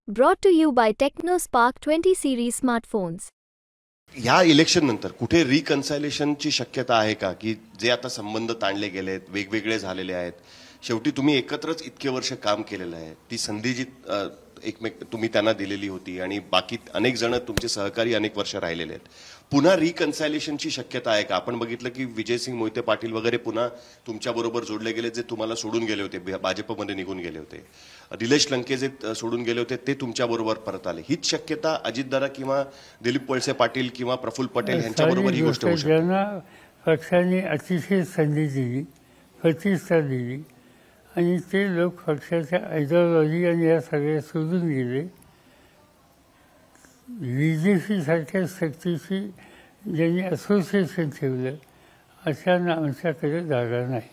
Brought to you by TechnoSpark 20 series smartphones. ह्या election नंतर कुठे रिकन्सायलेशनची शक्यता आहे का, की जे आता संबंध ताणले गेले आहेत, वेगवेगळे झालेले आहेत, शेवटी तुम्ही एकत्रच इतके वर्ष काम केलेलं आहे, ती संधी जी एकमेक तुम्ही त्यांना दिलेली होती आणि बाकी अनेक जण तुमचे सहकारी अनेक वर्ष राहिलेले आहेत, पुन्हा रिकन्सायलेशनची शक्यता आहे का? आपण बघितलं की विजयसिंग मोहिते पाटील वगैरे पुन्हा तुमच्याबरोबर जोडले गेले, जे तुम्हाला सोडून गेले होते, भाजपमध्ये निघून गेले होते. निलेश लंके जे सोडून गेले होते ते तुमच्याबरोबर परत आले. हीच शक्यता अजितदादा किंवा दिलीप वळसे पाटील किंवा प्रफुल्ल पटेल यांच्याबरोबर ही गोष्ट होऊ शकते. ज्यांना पक्षाने अतिशय संधी दिली, प्रतिष्ठा दिली आणि ते लोक पक्षाच्या आयडिओलॉजी आणि या सगळ्या सोडून गेले. BJP सारख्या शक्तीशी ज्यांनी असोसिएशन ठेवलं, अशांना आमच्याकडे जागा नाही.